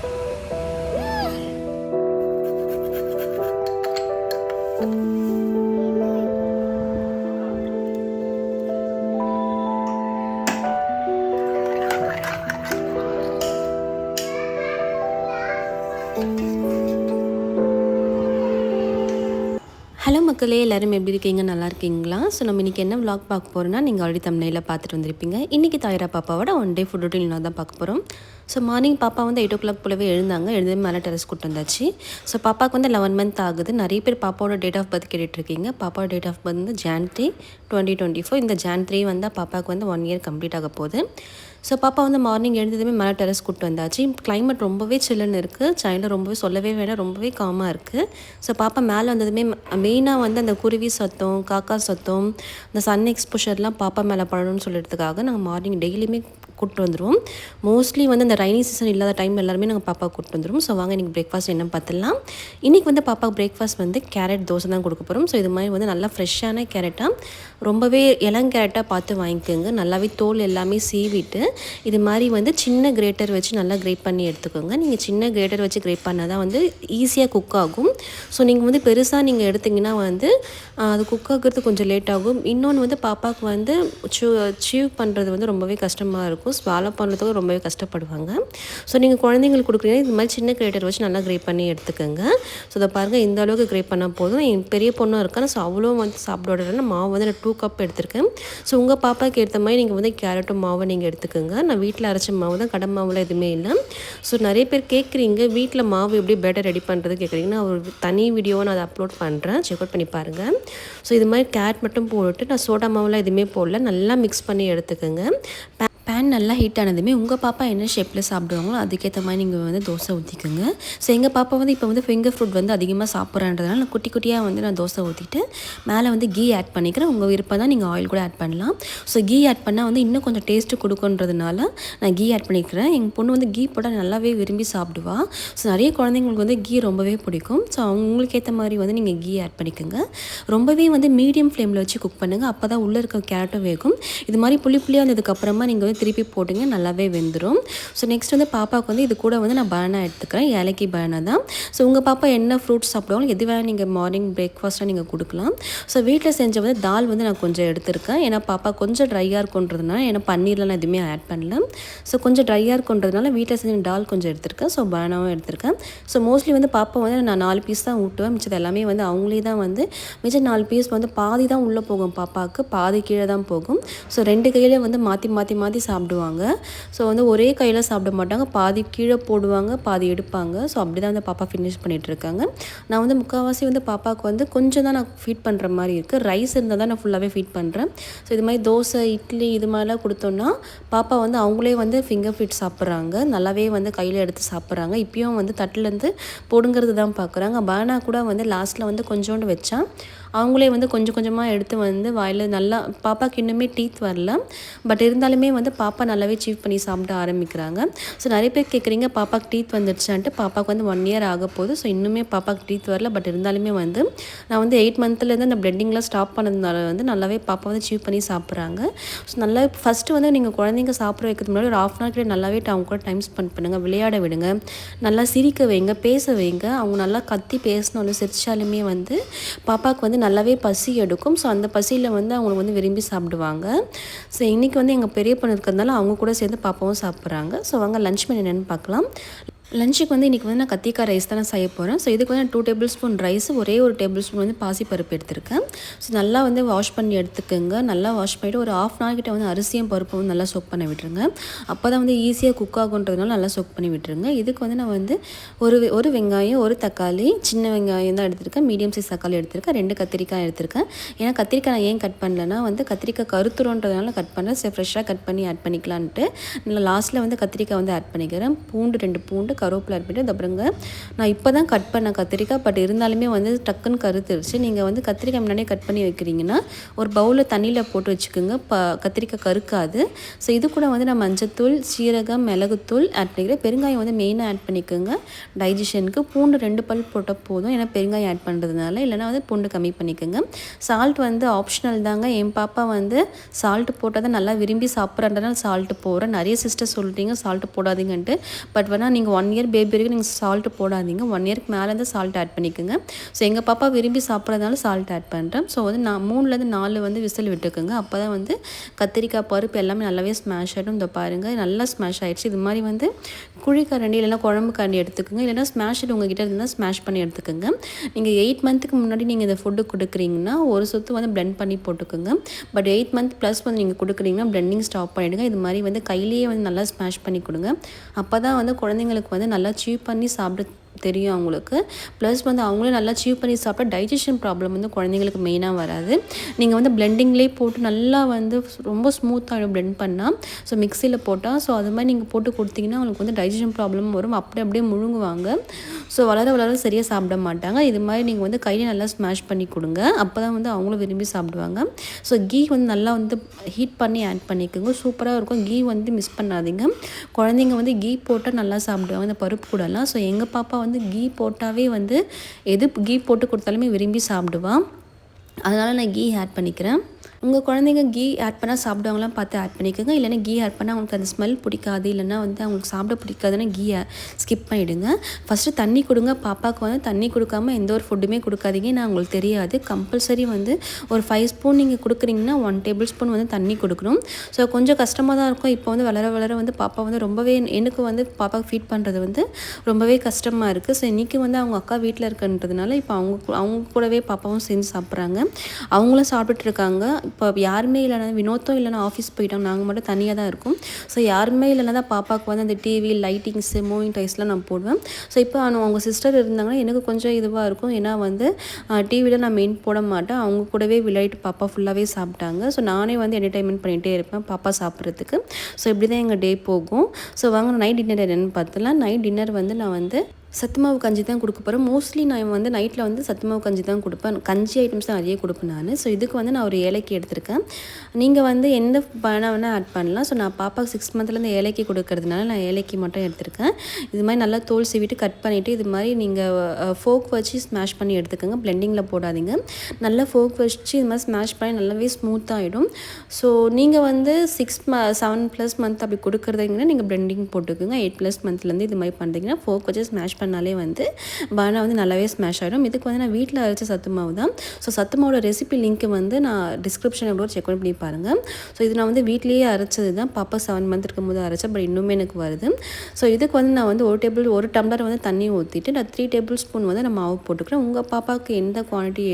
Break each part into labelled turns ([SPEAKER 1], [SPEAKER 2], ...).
[SPEAKER 1] Hello மக்களே, எல்லோரும் எப்படி இருக்கீங்க? நல்லா இருக்கீங்களா? ஸோ நம்ம இன்றைக்கி என்ன விளாக் பார்க்க போகிறோன்னா, நீங்கள் ஆல்ரெடி தம்ப்நெயிலில் பார்த்துட்டு வந்திருப்பீங்க. இன்றைக்கி தாயிரா பாப்பாவோட ஒன் டே ஃபுட் ரொட்டீன் தான் பார்க்க போகிறோம். ஸோ மார்னிங் பாப்பா வந்து 8 o'clock போலவே எழுந்தாங்க. எழுந்து மேலே டெரஸ் கூட்டு வந்தாச்சு. ஸோ பாப்பாவுக்கு வந்து 11 month ஆகுது. நிறைய பேர் பாப்பாவோட டேட் ஆஃப் பர்த் கேட்டுட்ருக்கீங்க. பாப்பாவோட டேட் ஆஃப் பர்த் வந்து Jan 3, 2024. இந்த Jan 3 வந்தால் பாப்பாவுக்கு வந்து 1 year கம்ப்ளீட் ஆக போகுது. ஸோ பாப்பா வந்து மார்னிங் எழுந்ததுமே மேலே டெரஸ் கூட்டு வந்தாச்சு. கிளைமேட் ரொம்பவே சில்லுன்னு இருக்குது. சைல்டு ரொம்பவே சொல்லவே வேண்டாம், ரொம்பவே காமாக இருக்குது. ஸோ பாப்பா மேலே வந்ததுமே மெயினாக வந்து அந்த குருவி சத்தம், காக்கா சத்தம், இந்த சன் எக்ஸ்போஷர்லாம் பாப்பா மேலே படணும்னு சொல்லிறதுக்காக நாங்கள் மார்னிங் டெய்லியுமே கூப்பிட்டு வந்துடுவோம். மோஸ்ட்லி வந்து இந்த ரைனி சீசன் இல்லாத டைம் எல்லாருமே நாங்கள் பாப்பா கூப்பிட்டு வந்துடுவோம். ஸோ வாங்க இன்றைக்கி பிரேக்ஃபாஸ்ட் என்ன பார்த்துலாம். இன்றைக்கி வந்து பாப்பாவுக்கு பிரேக்ஃபாஸ்ட் வந்து கேரட் தோசை தான் கொடுக்க போகிறோம். ஸோ இது மாதிரி வந்து நல்லா ஃப்ரெஷ்ஷான கேரட்டாக, ரொம்பவே இளங்கேரட்டாக பார்த்து வாங்கிக்கோங்க. நல்லாவே தோல் எல்லாமே சீவிட்டு இது மாதிரி வந்து சின்ன கிரேட்டர் வச்சு நல்லா கிரேட் பண்ணி எடுத்துக்கோங்க. நீங்கள் சின்ன கிரேட்டர் வச்சு கிரேட் பண்ணால் தான் வந்து ஈஸியாக குக் ஆகும். ஸோ நீங்கள் வந்து பெருசாக நீங்கள் எடுத்திங்கன்னா வந்து அது குக் ஆகிறது கொஞ்சம் லேட் ஆகும். இன்னொன்று வந்து பாப்பாவுக்கு வந்து சீவ் பண்ணுறது வந்து ரொம்பவே கஷ்டமாக இருக்கும். ஸ்வாலோ பண்ணுறதுக்கு ரொம்பவே கஷ்டப்படுவாங்க. ஸோ நீங்கள் குழந்தைங்களுக்கு கொடுக்குறீங்க இது மாதிரி சின்ன கிரேட்டர் வச்சு நல்லா கிரேட் பண்ணி எடுத்துக்கோங்க. ஸோ இதை பாருங்கள், இந்த அளவுக்கு கிரேட் பண்ணால் போதும். என் பெரிய பொண்ணும் இருக்காங்க. ஸோ அவ்வளோ வந்து சாப்பிட மாவு வந்து நான் 2 cup எடுத்திருக்கேன். ஸோ உங்கள் பாப்பாவுக்கு ஏற்ற மாதிரி நீங்கள் வந்து கேரட்டும் மாவை நீங்கள் எடுத்துக்கோங்க. நான் வீட்டில் அரைச்ச மாவு தான், கடை மாவுலாம் எதுவுமே இல்லை. ஸோ நிறைய பேர் கேட்குறீங்க வீட்டில் மாவு எப்படி பேட்டர் ரெடி பண்ணுறது கேட்குறீங்கன்னா, ஒரு தனி வீடியோவை நான் அதை அப்லோட் பண்ணுறேன், செக் அவுட் பண்ணி பாருங்கள். ஸோ இது மாதிரி கேரட் மட்டும் போட்டு நான் சோடா மாவுலாம் எதுவுமே போடல, நல்லா மிக்ஸ் பண்ணி எடுத்துக்கோங்க. பேன் நல்லா ஹீட் ஆனதுமே உங்கள் பாப்பா என்ன ஷேப்பில் சாப்பிடுவாங்களோ அதுக்கேற்ற மாதிரி நீங்கள் வந்து தோசை ஊற்றிக்கோங்க. ஸோ எங்கள் பாப்பா வந்து இப்போ வந்து ஃபிங்கர் ஃப்ரூட் வந்து அதிகமாக சாப்பிட்றன்றதுனால நான் குட்டி குட்டியாக வந்து நான் தோசை ஊற்றிட்டு மேலே வந்து கீ ஆட் பண்ணிக்கிறேன். உங்கள் விருப்பம் தான், நீங்கள் ஆயில் கூட ஆட் பண்ணலாம். ஸோ கீ ஆட் பண்ணால் வந்து இன்னும் கொஞ்சம் டேஸ்ட்டு கொடுக்குன்றதுனால நான் கீ ஆட் பண்ணிக்கிறேன். எங்கள் பொண்ணு வந்து கீ போட்டால் நல்லாவே விரும்பி சாப்பிடுவா. ஸோ நிறைய குழந்தைங்களுக்கு வந்து கீ ரொம்பவே பிடிக்கும். ஸோ அவங்களுக்கு ஏற்ற மாதிரி வந்து நீங்கள் கீ ஆட் பண்ணிக்கோங்க. ரொம்பவே வந்து மீடியம் ஃப்ளேமில் வச்சு குக் பண்ணுங்கள். அப்போ தான் உள்ளே இருக்க கேரட்டும் வேகும். இது மாதிரி புளியாக வந்ததுக்கப்புறமா நீங்கள் வந்து திருப்பி போட்டுங்க, நல்லாவே வெந்துடும். ஸோ நெக்ஸ்ட் வந்து பாப்பாவுக்கு வந்து இது கூட வந்து நான் பனானா எடுத்துக்கிறேன். ஏலக்கி பனானா தான். ஸோ உங்கள் பாப்பா என்ன ஃப்ரூட்ஸ் சாப்பிடுவாங்களோ எது வேணால் நீங்கள் மார்னிங் பிரேக்ஃபாஸ்ட்டாக நீங்கள் கொடுக்கலாம். ஸோ வீட்டில் செஞ்ச வந்து தால் வந்து நான் கொஞ்சம் எடுத்திருக்கேன். ஏன்னா பாப்பா கொஞ்சம் ட்ரையாக இருக்குன்றதுனால, ஏன்னா பன்னீர்லாம் நான் எதுவுமே ஆட் பண்ணல. ஸோ கொஞ்சம் ட்ரையாக இருக்குன்றதுனால வீட்டில் செஞ்ச தால் கொஞ்சம் எடுத்திருக்கேன். ஸோ பனானாவும் எடுத்திருக்கேன். ஸோ மோஸ்ட்லி வந்து பாப்பா வந்து நான் 4 பீஸ் தான் ஊட்டுவேன். மிச்சது எல்லாமே வந்து அவங்களே தான் வந்து மிச்சம் 4 பீஸ் வந்து பாதி தான் உள்ளே போகும், பாப்பாவுக்கு பாதி கீழே தான் போகும். ஸோ 2 கையிலே வந்து மாற்றி சாப்பிடுவாங்க. ஸோ வந்து ஒரே கையில் சாப்பிட மாட்டாங்க, பாதி கீழே போடுவாங்க, பாதி எடுப்பாங்க. ஸோ அப்படி தான் வந்து பாப்பா ஃபினிஷ் பண்ணிகிட்ருக்காங்க. நான் வந்து முக்கால்வாசி வந்து பாப்பாவுக்கு வந்து கொஞ்சம் தான் நான் ஃபீட் பண்ணுற மாதிரி இருக்குது. ரைஸ் இருந்தால் தான் நான் ஃபுல்லாகவே ஃபீட் பண்ணுறேன். ஸோ இது மாதிரி தோசை, இட்லி இது மாதிரிலாம் கொடுத்தோன்னா பாப்பா வந்து அவங்களே வந்து ஃபிங்கர் ஃபீட் சாப்பிட்றாங்க. நல்லாவே வந்து கையில் எடுத்து சாப்பிட்றாங்க. இப்பயும் வந்து தட்டிலேருந்து போடுங்கிறது தான் பார்க்குறாங்க. பனானா கூட வந்து லாஸ்ட்டில் வந்து கொஞ்சோண்டு வச்சா அவங்களே வந்து கொஞ்சம் கொஞ்சமாக எடுத்து வந்து வாயில் நல்லா, பாப்பாவுக்கு இன்னுமே டீத் வரல, பட் இருந்தாலுமே வந்து பாப்பா நல்லாவே சீவ் பண்ணி சாப்பிட ஆரம்பிக்கிறாங்க. ஸோ நிறைய பேர் கேட்குறீங்க பாப்பாவுக்கு டீத் வந்துடுச்சான்ட்டு. பாப்பாவுக்கு வந்து 1 year ஆக போகுது. ஸோ இன்னுமே பாப்பாவுக்கு டீத் வரல, பட் இருந்தாலுமே வந்து நான் வந்து 8 monthலேருந்து அந்த பிளெட்டிங்லாம் ஸ்டாப் பண்ணதுனால வந்து நல்லாவே பாப்பா வந்து சீவ் பண்ணி சாப்பிட்றாங்க. ஸோ நல்லா ஃபஸ்ட்டு வந்து நீங்கள் குழந்தைங்க சாப்பிட வைக்கிறதுக்கு முன்னாடி ஒரு 1/2 hour கிட்ட நல்லாவே அவங்க கூட டைம் ஸ்பெண்ட் பண்ணுங்கள், விளையாட விடுங்க, நல்லா சிரிக்க வைங்க, பேச வைங்க. அவங்க நல்லா கத்தி பேசினாலும் சிரிச்சாலுமே வந்து பாப்பாவுக்கு வந்து நல்லாவே பசி எடுக்கும். ஸோ அந்த பசியில் வந்து அவங்க வந்து விரும்பி சாப்பிடுவாங்க. ஸோ இன்றைக்கி வந்து எங்கள் பெரிய பொண்ணு இருக்கிறதுனால அவங்க கூட சேர்ந்து பாப்பாவும் சாப்பிட்றாங்க. ஸோ வாங்க லன்ச் மெனு என்னென்னு பார்க்கலாம். லஞ்சுக்கு வந்து இன்றைக்கி வந்து நான் கத்திரிக்காய் ரைஸ் தான் செய்ய போகிறேன். ஸோ இதுக்கு வந்து 2 tablespoon ரைஸ், ஒரே ஒரு டேபிள்ஸ்பூன் வந்து பாசிப்பருப்பு எடுத்திருக்கேன். ஸோ நல்லா வந்து வாஷ் பண்ணி எடுத்துக்கோங்க. நல்லா வாஷ் பண்ணிவிட்டு ஒரு 1/2 hour கிட்ட வந்து அரிசியும் பருப்பும் வந்து நல்லா சோக் பண்ணி விட்டுருங்க. அப்போ தான் வந்து ஈஸியாக குக் ஆகுன்றதுனால நல்லா சோக் பண்ணி விட்டுருங்க. இதுக்கு வந்து நான் வந்து ஒரு வெங்காயம், ஒரு தக்காளி, சின்ன வெங்காயம் தான் எடுத்திருக்கேன், மீடியம் சைஸ் தக்காளி எடுத்திருக்கேன், 2 கத்திரிக்காய் எடுத்திருக்கேன். ஏன்னா கத்திரிக்காய் நான் ஏன் கட் பண்ணலன்னா வந்து கத்திரிக்காய் கருத்துறோன்றதுனால கட் பண்ணேன். சரி ஃப்ரெஷ்ஷாக கட் பண்ணி ஆட் பண்ணிக்கலான்ட்டு நான் லாஸ்ட்டில் வந்து கத்திரிக்காய் வந்து ஆட் பண்ணிக்கிறேன். பூண்டு 2 பூண்டு, கருவேப்பிலை ஆட் பண்ணிட்டு அப்புறங்க நான் இப்போ தான் கட் பண்ண கத்திரிக்காய், பட் இருந்தாலுமே வந்து டக்குன்னு கருத்துருச்சு. நீங்கள் வந்து கத்திரிக்காய் முன்னாடியே கட் பண்ணி வைக்கிறீங்கன்னா ஒரு பவுலில் தண்ணியில் போட்டு வச்சுக்கோங்க, கத்திரிக்காய் கருக்காது. ஸோ இது கூட வந்து நான் மஞ்சத்தூள், சீரகம், மிளகுத்தூள் ஆட் பண்ணிக்கிறேன். பெருங்காயம் வந்து மெயினாக ஆட் பண்ணிக்கோங்க டைஜஷனுக்கு. பூண்டு 2 பல் போட்டால் போதும், ஏன்னா பெருங்காயம் ஆட் பண்ணுறதுனால. இல்லைனா வந்து பூண்டு கம்மி பண்ணிக்கோங்க. சால்ட் வந்து ஆப்ஷனல் தாங்க. என் பாப்பா வந்து சால்ட்டு போட்டால் தான் நல்லா விரும்பி சாப்பிட்றதுனால சால்ட்டு போடுறேன். நிறைய சிஸ்டர் சொல்லிட்டீங்க சால்ட்டு போடாதீங்கன்ட்டு, பட் வேணால் நீங்கள் 1 இயர் பேபி வரைக்கும் நீங்கள் சால்ட்டு போடாதீங்க. 1 இயருக்கு மேலே இருந்து சால்ட் ஆட் பண்ணிக்கோங்க. ஸோ எங்கள் பாப்பா விரும்பி சாப்பிட்றதுனால சால்ட் ஆட் பண்ணுறேன். ஸோ வந்து நான் 3லேருந்து 4 வந்து விசில் விட்டுக்குங்க. அப்போ தான் வந்து கத்திரிக்காய் பருப்பு எல்லாமே நல்லாவே ஸ்மாஷ் ஆகிடும். இந்த பாருங்கள் நல்லா ஸ்மாஷ் ஆகிடுச்சு. இது மாதிரி வந்து குழிக்கரண்டி இல்லைனா குழம்பு கரண்டி எடுத்துக்கோங்க. இல்லைனா ஸ்மாஷர் உங்ககிட்ட இருந்தால் ஸ்மாஷ் பண்ணி எடுத்துக்கோங்க. நீங்கள் 8 மந்த்துக்கு முன்னாடி நீங்கள் இந்த ஃபுட்டு கொடுக்குறீங்கன்னா ஒரு சொத்து வந்து பிளெண்ட் பண்ணி போட்டுக்கோங்க. பட் 8 மந்த் ப்ளஸ் வந்து நீங்கள் கொடுக்குறீங்கன்னா பிளெண்டிங் ஸ்டாப் பண்ணிவிடுங்க. இது மாதிரி வந்து கையிலேயே வந்து நல்லா ஸ்மாஷ் பண்ணி கொடுங்க. அப்போ தான் வந்து குழந்தைங்களுக்கு வந்து நல்லா சீவ் பண்ணி சாப்பிட தெரியும் அவங்களுக்கு. ப்ளஸ் வந்து அவங்களே நல்லா சீவ் பண்ணி சாப்பிட்டா டைஜஷன் ப்ராப்ளம் வந்து குழந்தைங்களுக்கு மெயினாக வராது. நீங்கள் வந்து பிளெண்டிங்லேயே போட்டு நல்லா வந்து ரொம்ப ஸ்மூத்தாக பிளெண்ட் பண்ணால் ஸோ மிக்சியில் போட்டால் ஸோ அது மாதிரி நீங்கள் போட்டு கொடுத்தீங்கன்னா அவங்களுக்கு வந்து டைஜஷன் ப்ராப்ளம் வரும். அப்படியே முழுங்குவாங்க. ஸோ வளர சரியாக சாப்பிட மாட்டாங்க. இது மாதிரி நீங்கள் வந்து கையில் நல்லா ஸ்மாஷ் பண்ணி கொடுங்க. அப்போ தான் வந்து அவங்களும் விரும்பி சாப்பிடுவாங்க. ஸோ கீ வந்து நல்லா வந்து ஹீட் பண்ணி ஆட் பண்ணிக்கோங்க. சூப்பராக இருக்கும். கீ வந்து மிஸ் பண்ணாதீங்க. குழந்தைங்க வந்து கீ போட்டால் நல்லா சாப்பிடுவாங்க இந்த பருப்பு கூடலாம். ஸோ எங்கள் பாப்பா வந்து கீ போட்டாவே வந்து எது கீ போட்டு கொடுத்தாலுமே விரும்பி சாப்பிடுவான். அதனால் நான் கீ ஆட் பண்ணிக்கிறேன். உங்கள் குழந்தைங்க கீ ஆட் பண்ணால் சாப்பிடுவாங்களாம் பார்த்து ஆட் பண்ணிக்கோங்க. இல்லைனா கீ ஆட் பண்ணால் அவங்களுக்கு அந்த ஸ்மெல் பிடிக்காது, இல்லைனா வந்து அவங்களுக்கு சாப்பிட பிடிக்காதுன்னா கீயை ஸ்கிப் பண்ணிவிடுங்க. ஃபஸ்ட்டு தண்ணி கொடுங்க. பாப்பாவுக்கு வந்து தண்ணி கொடுக்காமல் எந்த ஒரு ஃபுட்டுமே கொடுக்காதீங்க. நான் உங்களுக்கு தெரியாது. கம்பல்சரி வந்து ஒரு 5 ஸ்பூன் நீங்கள் கொடுக்குறீங்கன்னா 1 டேபிள் ஸ்பூன் வந்து தண்ணி கொடுக்கணும். ஸோ கொஞ்சம் கஷ்டமாக தான் இருக்கும். இப்போ வந்து வளர வந்து பாப்பா வந்து ரொம்பவே எனக்கு வந்து பாப்பாவுக்கு ஃபீட் பண்ணுறது வந்து ரொம்பவே கஷ்டமாக இருக்குது. ஸோ இன்றைக்கி வந்து அவங்க அக்கா வீட்டில் இருக்குன்றதுனால இப்போ அவங்க கூடவே பாப்பாவும் சேர்ந்து சாப்பிட்றாங்க. அவங்களும் சாப்பிட்டுட்டு இருக்காங்க. இப்போ யாருமே இல்லைனா வினோத்தும் இல்லைனா ஆஃபீஸ் போயிட்டாங்க. நாங்கள் மட்டும் தனியாக தான் இருக்கோம். ஸோ யாருமே இல்லைனா தான் பாப்பாவுக்கு வந்து அந்த டிவி லைட்டிங்ஸு மூவிங் டைஸ்லாம் நான் போடுவேன். ஸோ இப்போ அவங்க சிஸ்டர் இருந்தாங்கன்னா எனக்கு கொஞ்சம் இதுவாக இருக்கும். ஏன்னா வந்து டிவியில் நான் மெயின் போட மாட்டேன். அவங்க கூடவே விளையாட்டு பாப்பா ஃபுல்லாகவே சாப்பிட்டாங்க. ஸோ நானே வந்து என்டர்டைன்மெண்ட் பண்ணிகிட்டே இருப்பேன் பாப்பா சாப்பிட்றதுக்கு. ஸோ இப்படி தான் எங்கள் டே போகும். ஸோ வாங்க நைட் டின்னர் என்னென்னு பார்த்தலாம். நைட் டின்னர் வந்து நான் வந்து சத்துமாவு கஞ்சி தான் கொடுக்க போகிறேன். மோஸ்ட்லி நான் வந்து நைட்டில் வந்து சத்துமாவு கஞ்சி தான் கொடுப்பேன். கஞ்சி ஐட்டம்ஸ் தான் நிறைய கொடுப்பேன் நான். ஸோ இதுக்கு வந்து நான் ஒரு ஏலக்கி எடுத்திருக்கேன். நீங்கள் வந்து எந்த பழம் வேணால் ஆட் பண்ணலாம். ஸோ நான் பாப்பாவுக்கு 6 மந்த்லேருந்து ஏலக்கி கொடுக்கறதுனால நான் ஏலக்கி மட்டும் எடுத்திருக்கேன். இது மாதிரி நல்லா தோல் சீவிட்டு கட் பண்ணிவிட்டு இது மாதிரி நீங்கள் ஃபோக் வச்சு ஸ்மாஷ் பண்ணி எடுத்துக்கோங்க. பிளெண்டிங்கில் போடாதீங்க. நல்லா ஃபோக் வச்சு இது மாதிரி ஸ்மாஷ் பண்ணி நல்லாவே ஸ்மூத்தாகிடும். ஸோ நீங்கள் வந்து 7+ மந்த் அப்படி கொடுக்குறதுங்கன்னா நீங்கள் பிளெண்டிங் போட்டுக்கோங்க. 8+ மந்த்லேருந்து இது மாதிரி பண்ணுறீங்கன்னா ஃபோக் வச்சு ஸ்மாஷ் பண்ணாலே வந்து பனானா வந்து நல்லாவே ஸ்மாஷ் ஆகிடும். இதுக்கு வந்து நான் வீட்டில் அரைச்ச சத்து மாவு தான். ஸோ சத்து மாவோட ரெசிபி லிங்க் வந்து நான் டிஸ்கிரிப்ஷனில் கூட செக் பண்ணி பாருங்கள். ஸோ இது நான் வந்து வீட்லேயே அரைச்சது தான். பாப்பா 7 மந்த் இருக்கும்போது அரைச்சேன். பட் இன்னுமே எனக்கு வருது. ஸோ இதுக்கு வந்து நான் வந்து ஒரு டம்ளர் வந்து தண்ணி ஊற்றிட்டு நான் 3 டேபிள் ஸ்பூன் வந்து நான் மாவு போட்டுக்கிறேன். உங்கள் பாப்பாவுக்கு எந்த குவான்டிட்டி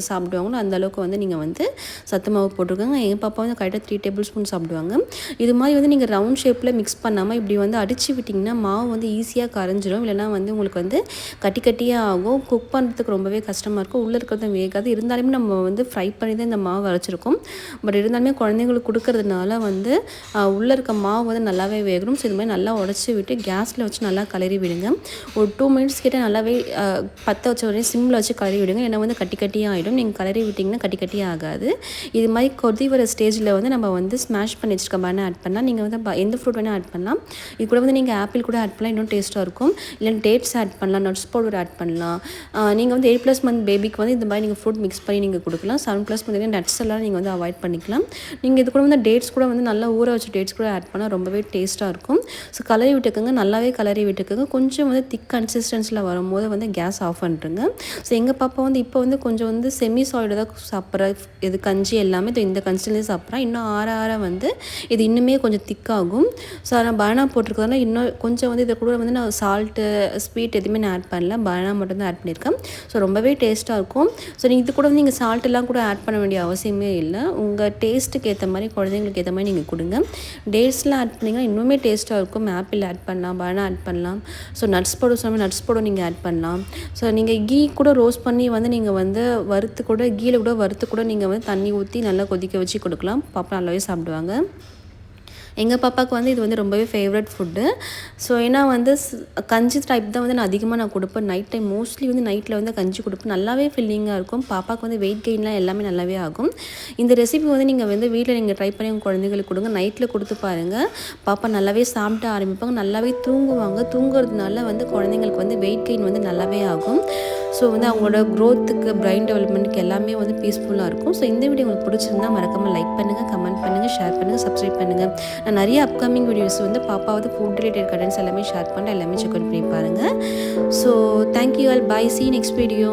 [SPEAKER 1] சாப்பிடுவாங்களோ அந்த அளவுக்கு வந்து நீங்கள் வந்து சத்து மாவு போட்டுருக்காங்க. எங்கள் பாப்பா வந்து கரெக்டாக 3 டேபிள் ஸ்பூன் சாப்பிடுவாங்க. இது மாதிரி வந்து நீங்கள் ரவுண்ட் ஷேப்பில் மிக்ஸ் பண்ணாமல் இப்படி வந்து அடித்து விட்டிங்கன்னா மாவு வந்து ஈஸியாக கரைஞ்சிடும். இல்லைனா வந்து உங்களுக்கு வந்து கட்டியாக ஆகும். குக் பண்ணுறதுக்கு ரொம்பவே கஷ்டமாக இருக்கும். உள்ளே இருக்கிறது வேகாது. இருந்தாலுமே நம்ம வந்து ஃப்ரை பண்ணி தான் இந்த மாவு அரைச்சிருக்கோம். பட் இருந்தாலுமே குழந்தைங்களுக்கு கொடுக்கறதுனால வந்து உள்ளே இருக்க மாவு வந்து நல்லாவே வேகணும். ஸோ இது மாதிரி நல்லா உடச்சி விட்டு கேஸில் வச்சு நல்லா கலரி விடுங்க. ஒரு 2 மினிட்ஸ் கிட்ட நல்லாவே பற்ற வச்ச உடனே சிம்மில் வச்சு கலரி விடுங்க. ஏன்னா வந்து கட்டியாக ஆகிடும். நீங்கள் கலரி விட்டிங்கன்னா கட்டியாக ஆகாது. இது மாதிரி கொதி வர ஸ்டேஜில் வந்து நம்ம வந்து ஸ்மாஷ் பண்ணி வச்சுருக்க பனானா ஆட் பண்ணலாம். நீங்கள் வந்து எந்த ஃப்ரூட் வேணால் ஆட் பண்ணலாம். இது கூட வந்து நீங்கள் ஆப்பிள் கூட ஆட் பண்ணலாம். இன்னும் டேஸ்ட்டாக இருக்கும். இல்லைன்னா டேட்ஸ் ஆட் பண்ணலாம். நட்ஸ் பவுடர் ஆட் பண்ணலாம். நீங்கள் வந்து 8+ மந்த் பேபிக்கு வந்து இந்த மாதிரி நீங்கள் ஃப்ரூட் மிக்ஸ் பண்ணி நீங்கள் கொடுக்கலாம். 7+ மந்த் நட்ஸ் எல்லாம் நீங்கள் வந்து அவாய்ட் பண்ணிக்கலாம். நீங்கள் இது கூட வந்து டேட்ஸ் கூட வந்து நல்லா ஊற வச்ச டேட்ஸ் கூட ஆட் பண்ணால் ரொம்பவே டேஸ்ட்டாக இருக்கும். ஸோ கலரி விட்டுக்கோங்க. நல்லாவே கலரி விட்டுக்கோங்க. கொஞ்சம் வந்து திக் கன்சிஸ்டன்சியில் வரும்போது வந்து கேஸ் ஆஃப் பண்ணிட்டுருங்க. ஸோ எங்கள் பாப்பா வந்து இப்போ வந்து கொஞ்சம் வந்து செமி சாலிட் தான் சாப்பிட்ற இது கஞ்சி எல்லாமே இந்த கன்சிஸ்டன்சி சாப்பிட்றா. இன்னும் ஆற வந்து இது இன்னுமே கொஞ்சம் திக்காகும். ஸோ நான் பனானா போட்டிருக்கிறதுனால இன்னும் கொஞ்சம் வந்து இதை கூட வந்து நான் சால்ட்டு ஸ்வீட் எதுவுமே நான் ஆட் பண்ணல. பனானா மட்டும் தான் ஆட் பண்ணியிருக்கேன். ஸோ ரொம்பவே டேஸ்ட்டாக இருக்கும். ஸோ நீங்கள் இது கூட வந்து நீங்கள் சால்ட்டெல்லாம் கூட ஆட் பண்ண வேண்டிய அவசியமே இல்லை. உங்கள் டேஸ்ட்டுக்கு ஏற்ற மாதிரி குழந்தைங்களுக்கு ஏற்ற மாதிரி நீங்கள் கொடுங்க. டேட்ஸ்லாம் ஆட் பண்ணிங்கன்னா இன்னுமே டேஸ்ட்டாக இருக்கும். ஆப்பிள் ஆட் பண்ணலாம். பனானா ஆட் பண்ணலாம். ஸோ நட்ஸ் பவுடர் நீங்கள் ஆட் பண்ணலாம். ஸோ நீங்கள் கீ கூட ரோஸ்ட் பண்ணி வந்து நீங்கள் வந்து கீழே கூட வறுத்து கூட நீங்கள் வந்து தண்ணி ஊற்றி நல்லா கொதிக்க வச்சு கொடுக்கலாம். பாப்பா நல்லாவே சாப்பிடுவாங்க. எங்கள் பாப்பாவுக்கு வந்து இது வந்து ரொம்பவே ஃபேவரட் ஃபுட்டு. ஸோ ஏன்னா வந்து கஞ்சி டைப் தான் வந்து நான் அதிகமாக கொடுப்பேன். நைட் டைம் மோஸ்ட்லி வந்து நைட்டில் வந்து கஞ்சி கொடுப்பேன். நல்லாவே ஃபில்லிங்காக இருக்கும். பாப்பாவுக்கு வந்து வெயிட் கெயின்லாம் எல்லாமே நல்லாவே ஆகும். இந்த ரெசிபி வந்து நீங்கள் வந்து வீட்டில் நீங்கள் ட்ரை பண்ணி உங்கள் குழந்தைங்களுக்கு கொடுங்க. நைட்டில் கொடுத்து பாருங்கள். பாப்பா நல்லாவே சாப்பிட ஆரம்பிப்பாங்க. நல்லாவே தூங்குவாங்க. தூங்குறதுனால வந்து குழந்தைங்களுக்கு வந்து வெயிட் கெயின் வந்து நல்லாவே ஆகும். ஸோ வந்து அவங்களோட க்ரோத்துக்கு பிரைன் டெவலப்மெண்ட்டுக்கு எல்லாமே வந்து பீஸ்ஃபுல்லாக இருக்கும். ஸோ இந்த வீடியோ உங்களுக்கு பிடிச்சிருந்தா மறக்காமல் லைக் பண்ணுங்கள், கமெண்ட் பண்ணுங்கள், ஷேர் பண்ணுங்கள், சப்ஸ்கிரைப் பண்ணுங்கள். நான் நிறைய அப்கமிங் வீடியோஸ் வந்து பாப்பாவது ஃபுட் ரிலேட்டட் கண்டென்ட்ஸ் எல்லாமே ஷேர் பண்ணுறேன். எல்லாமே செக் அவுட் பண்ணி பாருங்கள். So thank you all. Bye. See next video.